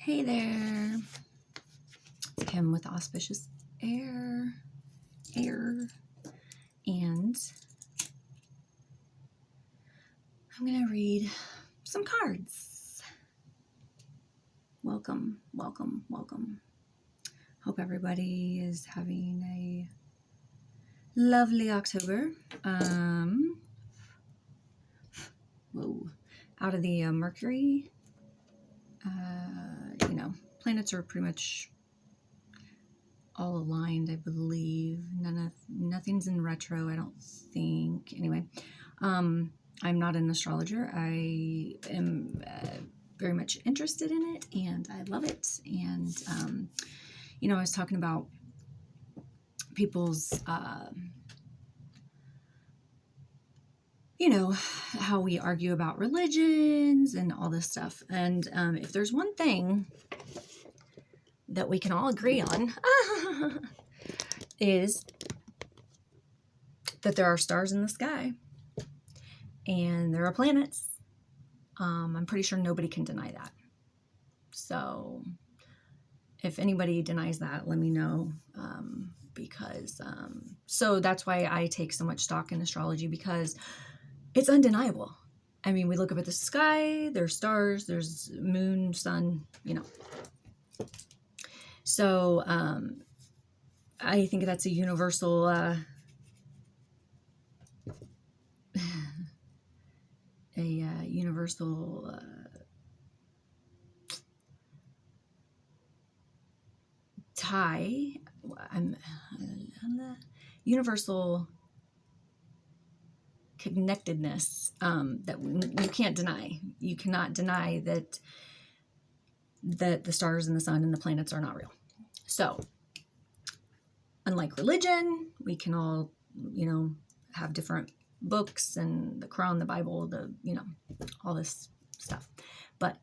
Hey there, it's Kim with Auspicious Air, and I'm going to read some cards. Welcome. Hope everybody is having a lovely October. Out of the Mercury, planets are pretty much all aligned, I believe. Nothing's in retro, I don't think. Anyway, I'm not an astrologer. I am very much interested in it, and I love it. And I was talking about people's how we argue about religions and all this stuff. And if there's one thing that we can all agree on is that there are stars in the sky and there are planets. I'm pretty sure nobody can deny that. So if anybody denies that, let me know, because so that's why I take so much stock in astrology, because it's undeniable. I mean, we look up at the sky, there's stars, there's moon, sun, So I think that's a universal tie. Universal connectedness that you can't deny. You cannot deny that the stars and the sun and the planets are not real. So, unlike religion, we can all, have different books and the Quran, the Bible, all this stuff. But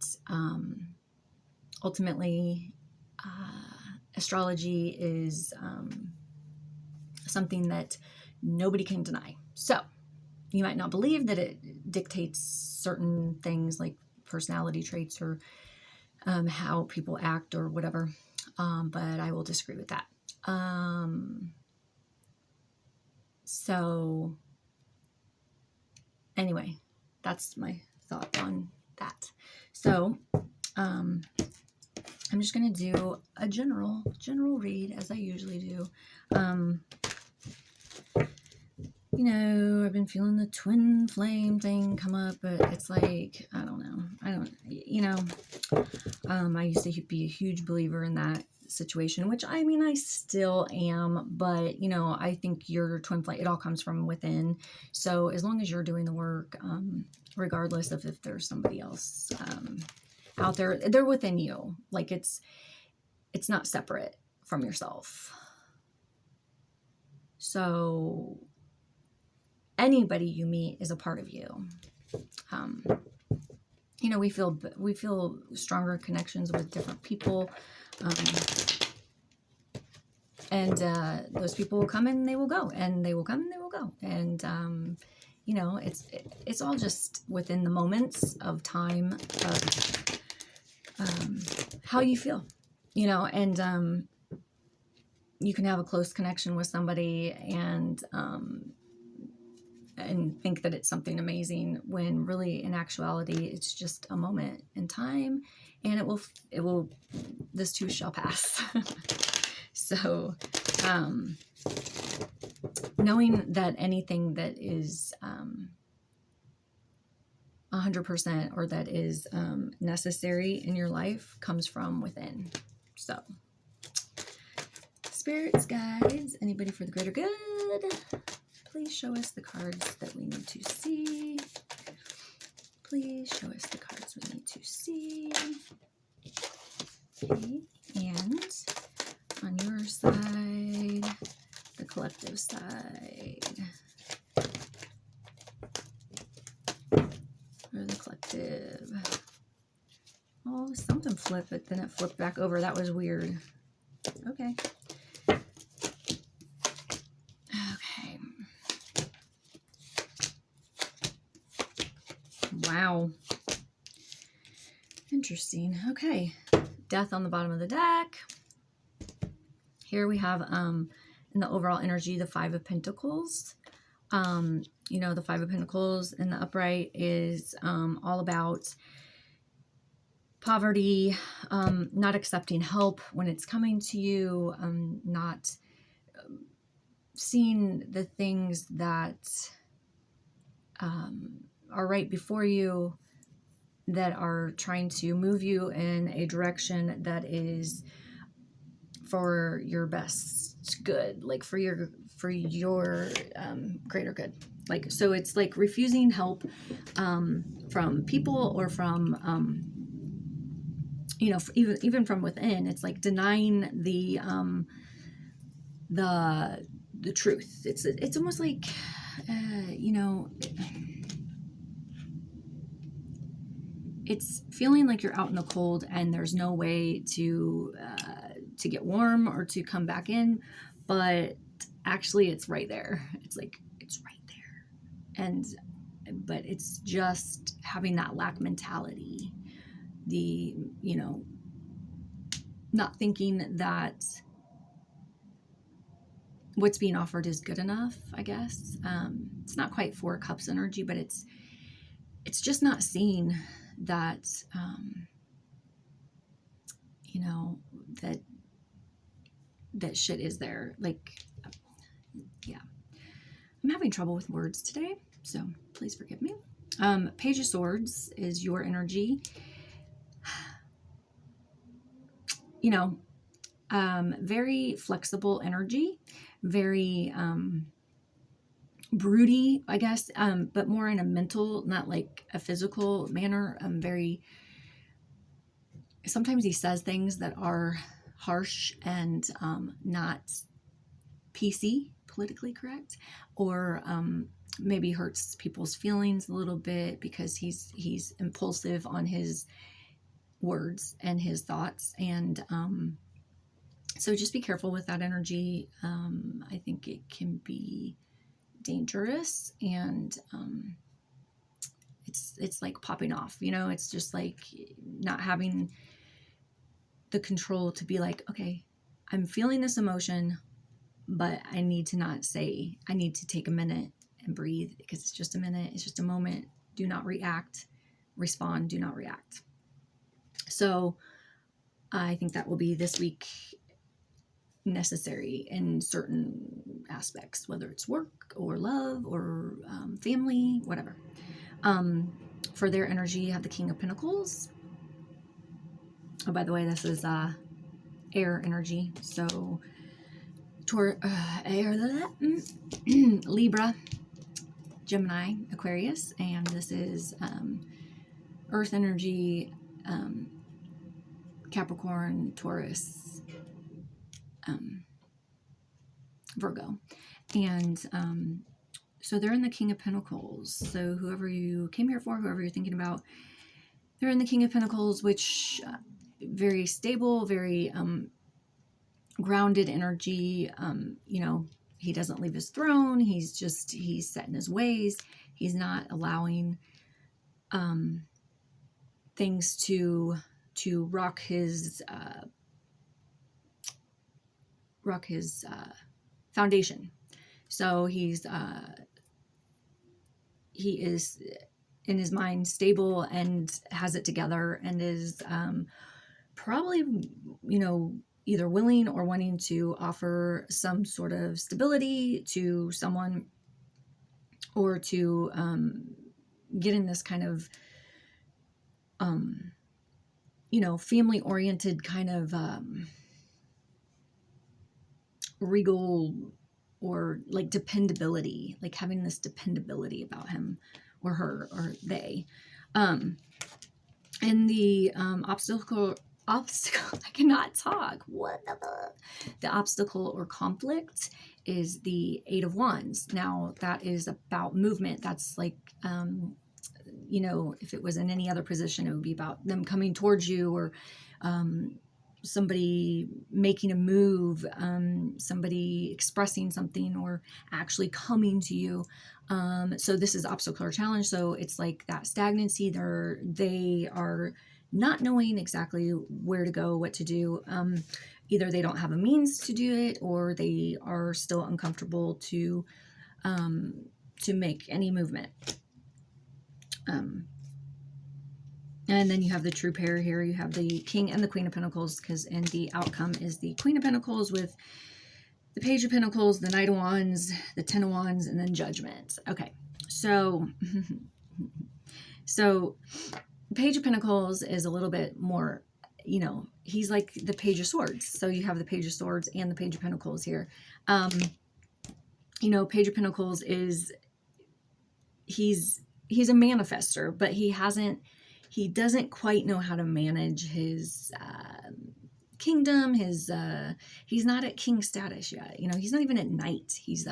ultimately, astrology is something that nobody can deny. So, you might not believe that it dictates certain things like personality traits or how people act or whatever, but I will disagree with that. So anyway, that's my thought on that. So I'm just going to do a general read, as I usually do. I've been feeling the twin flame thing come up, but it's like, I used to be a huge believer in that situation, which I still am, but I think your twin flame, it all comes from within. So as long as you're doing the work, regardless of if there's somebody else out there, they're within you. Like it's not separate from yourself. So anybody you meet is a part of you. We feel stronger connections with different people, and those people will come and they will go, and they will come and they will go, and it's all just within the moments of time of how you feel, and you can have a close connection with somebody and think that it's something amazing, when really in actuality it's just a moment in time, and it will this too shall pass. So knowing that anything that is 100% or that is necessary in your life comes from within. So spirits, guides, anybody for the greater good, please show us the cards that we need to see. Please show us the cards we need to see. Okay, and on your side, the collective side. Or the collective. Oh, something flipped, but then it flipped back over. That was weird. Okay. Wow. Interesting. Okay. Death on the bottom of the deck. Here we have in the overall energy, the Five of Pentacles. You know, the Five of Pentacles in the upright is all about poverty, not accepting help when it's coming to you, not seeing the things that are right before you, that are trying to move you in a direction that is for your best good, like for your greater good. Like, so it's like refusing help from people or from you know, even from within. It's like denying the truth. It's almost like you know, it's feeling like you're out in the cold and there's no way to get warm or to come back in, but actually it's right there. It's like, it's right there. But it's just having that lack mentality, the, you know, not thinking that what's being offered is good enough, I guess. It's not quite Four Cups energy, but it's just not seeing that, you know, that shit is there. Like, yeah, I'm having trouble with words today, so please forgive me. Page of Swords is your energy. You know, very flexible energy, very broody, I guess, but more in a mental, not like a physical manner. Very, sometimes he says things that are harsh and not PC, politically correct, or maybe hurts people's feelings a little bit because he's impulsive on his words and his thoughts. And so just be careful with that energy. I think it can be dangerous, and it's like popping off, you know. It's just like not having the control to be like, okay, I'm feeling this emotion, but I need to not say, I need to take a minute and breathe, because it's just a minute, it's just a moment. Do not react, respond, do not react. So I think that will be this week necessary in certain aspects, whether it's work or love or family, whatever. For their energy, you have the King of Pentacles. Oh, by the way, this is air energy. So Libra, Gemini, Aquarius, and this is earth energy, Capricorn, Taurus, Virgo. And so they're in the King of Pentacles. So whoever you came here for, whoever you're thinking about, they're in the King of Pentacles, which very stable, very grounded energy. You know, he doesn't leave his throne. He's set in his ways. He's not allowing things to rock his foundation. So he is in his mind stable and has it together, and is probably, you know, either willing or wanting to offer some sort of stability to someone, or to get in this kind of you know, family oriented kind of regal, or like dependability, like having this dependability about him or her or they. And the obstacle, I cannot talk. The obstacle or conflict is the Eight of Wands. Now that is about movement. That's like, you know, if it was in any other position, it would be about them coming towards you, or somebody making a move, somebody expressing something, or actually coming to you. So this is obstacle or challenge. So it's like that stagnancy. They are not knowing exactly where to go, what to do. Either they don't have a means to do it, or they are still uncomfortable to make any movement. And then you have the true pair here. You have the King and the Queen of Pentacles, and the outcome is the Queen of Pentacles with the Page of Pentacles, the Knight of Wands, the Ten of Wands, and then Judgment. Okay, so Page of Pentacles is a little bit more, you know, he's like the Page of Swords. So you have the Page of Swords and the Page of Pentacles here. You know, Page of Pentacles is, he's a manifester, but he doesn't quite know how to manage his kingdom. He's not at king status yet. You know, he's not even at knight. He's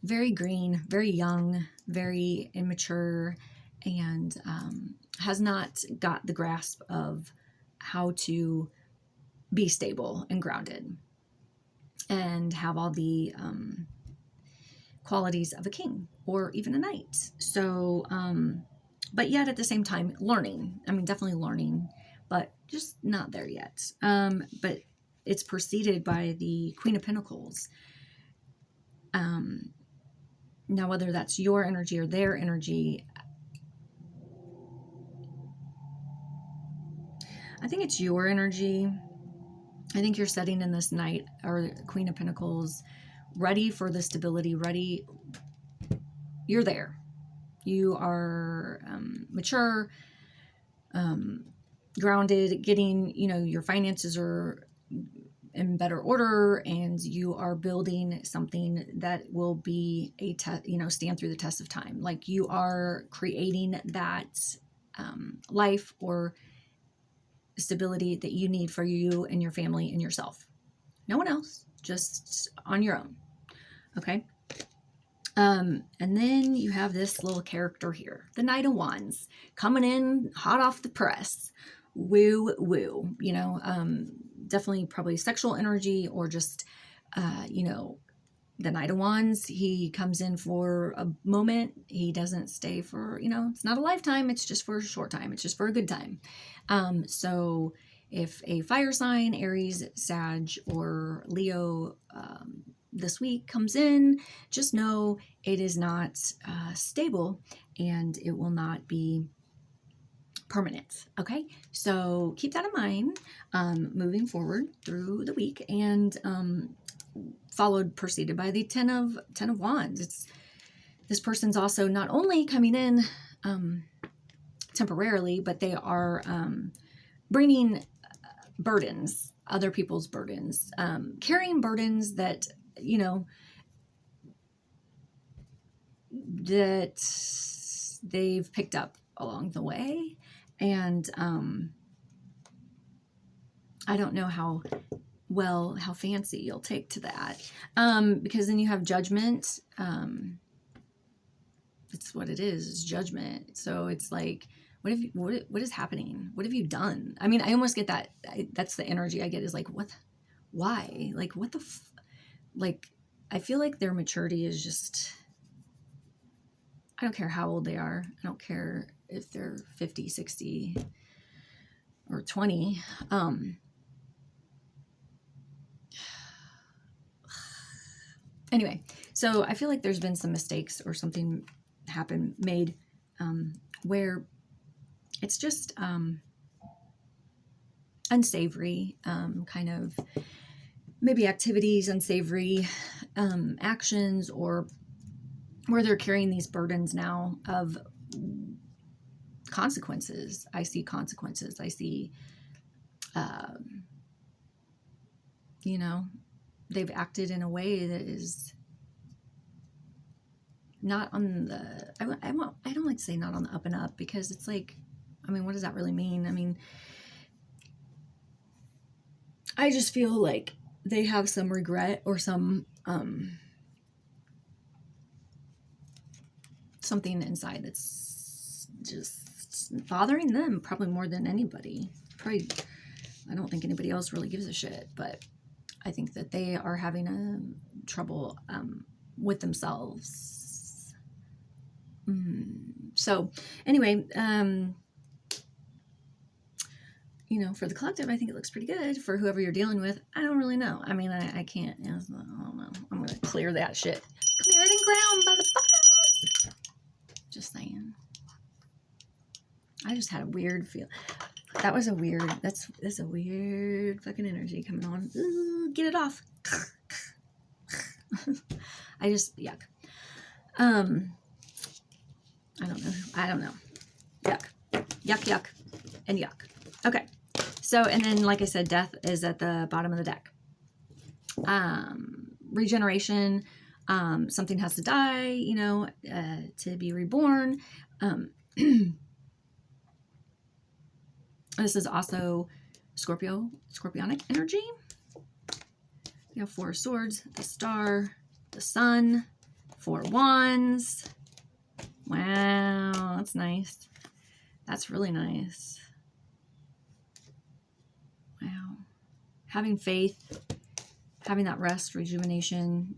very green, very young, very immature, and has not got the grasp of how to be stable and grounded and have all the qualities of a king or even a knight. So, but yet at the same time, learning. I mean, definitely learning, but just not there yet. But it's preceded by the Queen of Pentacles. Now, whether that's your energy or their energy, I think it's your energy. I think you're sitting in this Knight or Queen of Pentacles, ready for the stability, ready. You're there. You are mature, grounded, getting, you know, your finances are in better order, and you are building something that will be stand through the test of time. Like, you are creating that life or stability that you need for you and your family and yourself. No one else, just on your own. Okay. And then you have this little character here, the Knight of Wands, coming in hot off the press. Woo woo, you know, definitely probably sexual energy, or just, you know, the Knight of Wands, he comes in for a moment. He doesn't stay for, you know, it's not a lifetime. It's just for a short time. It's just for a good time. So if a fire sign, Aries, Sag, or Leo, this week comes in, just know it is not stable, and it will not be permanent. Okay, so keep that in mind moving forward through the week. And preceded by the Ten of Wands. It's, this person's also not only coming in temporarily, but they are bringing burdens, other people's burdens, carrying burdens that, you know, that they've picked up along the way. And I don't know how fancy you'll take to that, because then you have Judgment. It's what it is, Judgment. So it's like, what is happening? What have you done? I mean, I almost get that. That's the energy I get, is like, why? Like, what the like, I feel like their maturity is just, I don't care how old they are. I don't care if they're 50, 60, or 20. Anyway, so I feel like there's been some mistakes or something made where it's just unsavory, kind of maybe activities, unsavory actions, or where they're carrying these burdens now of consequences. I see consequences. I see, you know, they've acted in a way that is not on the, I don't like to say not on the up and up, because it's like, I mean, what does that really mean? I mean, I just feel like they have some regret or some, something inside that's just bothering them, probably more than anybody. Probably, I don't think anybody else really gives a shit, but I think that they are having trouble with themselves. So anyway, you know, for the collective, I think it looks pretty good. For whoever you're dealing with, I don't really know. I mean, I can't, I don't know. I'm going to clear that shit. Clear it and ground, motherfuckers. Just saying. I just had a weird feel. That was a weird, that's a weird fucking energy coming on. Ooh, get it off. I just, yuck. I don't know. Yuck. Yuck, and yuck. Okay. So, and then, like I said, death is at the bottom of the deck. Regeneration, something has to die, you know, to be reborn. This is also Scorpionic energy. You have 4 swords, the star, the sun, 4 wands. Wow, that's nice. That's really nice. Wow. Having faith, having that rest, rejuvenation,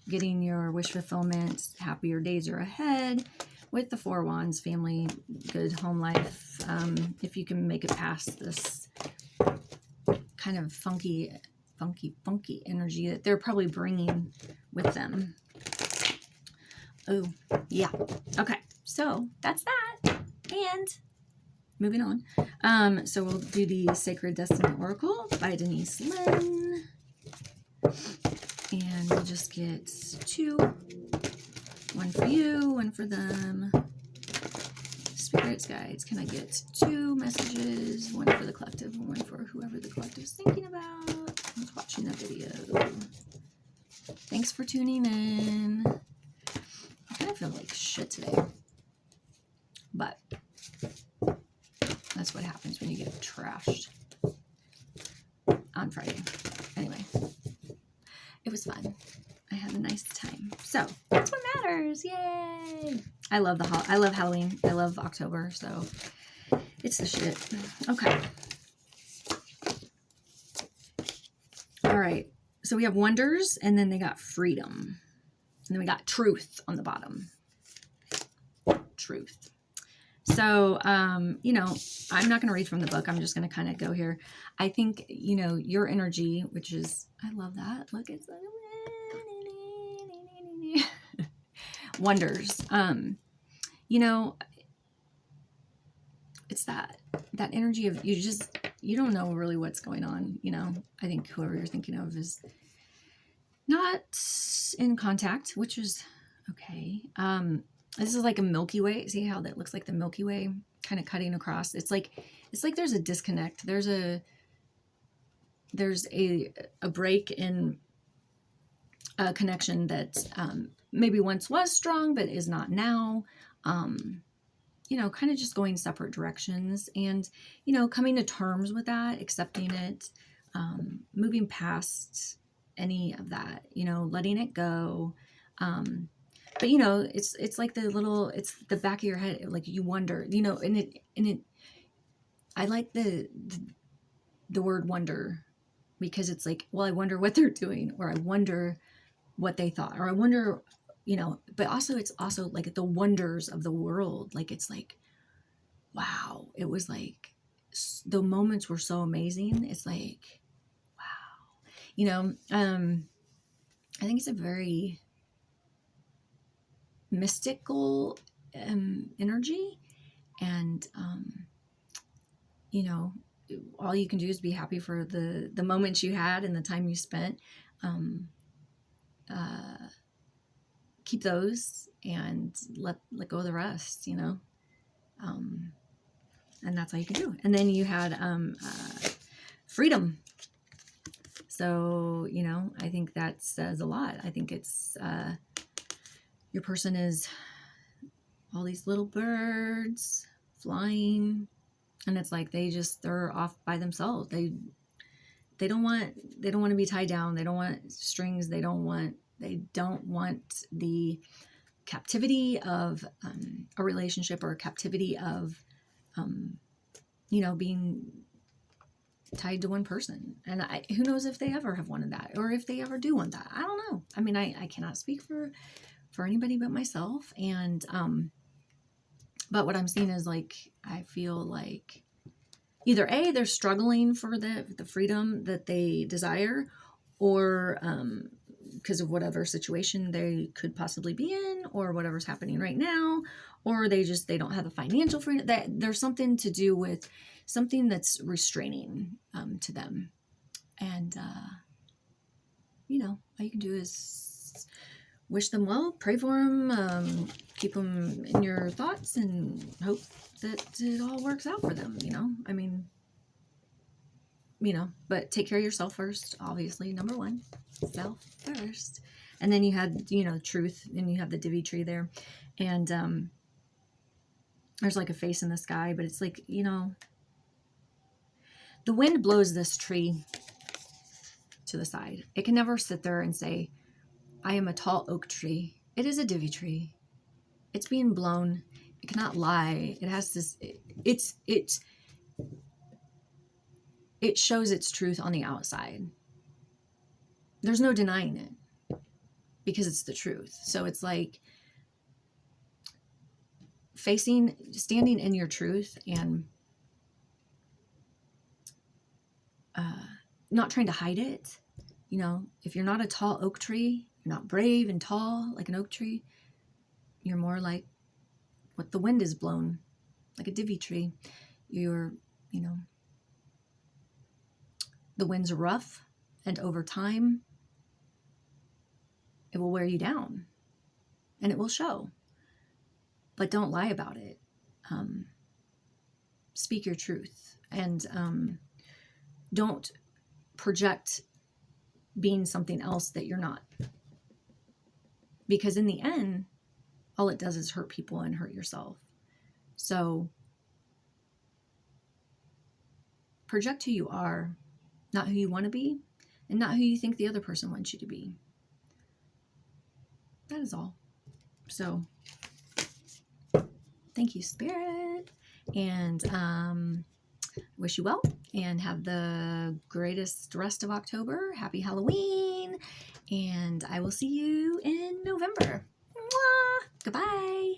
getting your wish fulfillment, happier days are ahead with the 4 wands, family, good home life. If you can make it past this kind of funky energy that they're probably bringing with them. Oh, yeah. Okay, so that's that. And moving on. So we'll do the Sacred Destiny Oracle by Denise Linn. And we'll just get 2. One for you, one for them. Spirits, guides, can I get 2 messages? One for the collective, one for whoever the collective is thinking about. Who's watching the video. Thanks for tuning in. I kind of feel like shit today. But that's what happens when you get trashed on Friday. Anyway, it was fun. I had a nice time. So that's what matters. Yay! I love Halloween. I love October. So it's the shit. Okay. All right. So we have wonders, and then they got freedom, and then we got truth on the bottom. Truth. So, you know, I'm not going to read from the book. I'm just going to kind of go here. I think, you know, your energy, which is, I love that. Look, it's like, wonders. You know, it's that energy of you don't know really what's going on. You know, I think whoever you're thinking of is not in contact, which is okay. This is like a Milky Way. See how that looks like the Milky Way kind of cutting across? It's like there's a disconnect. There's a break in a connection that maybe once was strong, but is not now. You know, kind of just going separate directions, and, you know, coming to terms with that, accepting it, moving past any of that, you know, letting it go. But, you know, it's like it's the back of your head, like you wonder, you know, and it, I like the word wonder, because it's like, well, I wonder what they're doing, or I wonder what they thought, or I wonder, you know, but also it's also like the wonders of the world. Like, it's like, wow, it was like, the moments were so amazing. It's like, wow, you know, I think it's a very mystical energy, and you know, all you can do is be happy for the moments you had and the time you spent. Keep those and let go of the rest, you know. And that's all you can do. And then you had freedom. So, you know, I think that says a lot. I think it's your person is all these little birds flying, and it's like they're off by themselves. They don't want to be tied down. They don't want strings. They don't want the captivity of a relationship, or a captivity of you know, being tied to one person. And who knows if they ever have wanted that, or if they ever do want that. I don't know. I mean, I cannot speak for anybody but myself. And but what I'm seeing is, like, I feel like either A, they're struggling for the freedom that they desire, or because of whatever situation they could possibly be in, or whatever's happening right now, or they don't have the financial freedom. That there's something to do with something that's restraining to them. And all you can do is wish them well, pray for them, keep them in your thoughts, and hope that it all works out for them. But take care of yourself first, obviously. Number one, self first. And then you had, truth, and you have the Divi tree there. And there's like a face in the sky, but it's like, the wind blows this tree to the side. It can never sit there and say, I am a tall oak tree. It is a Divi tree. It's being blown. It cannot lie. It has this, it shows its truth on the outside. There's no denying it because it's the truth. So it's like standing in your truth, and not trying to hide it. If you're not a tall oak tree, you're not brave and tall like an oak tree, you're more like what the wind is blown, like a Divi tree. You're, the wind's rough, and over time, it will wear you down, and it will show. But don't lie about it. Speak your truth, and don't project being something else that you're not. Because in the end, all it does is hurt people and hurt yourself. So project who you are, not who you want to be, and not who you think the other person wants you to be. That is all. So thank you, Spirit. And wish you well, and have the greatest rest of October. Happy Halloween. And I will see you in November. Mwah! Goodbye.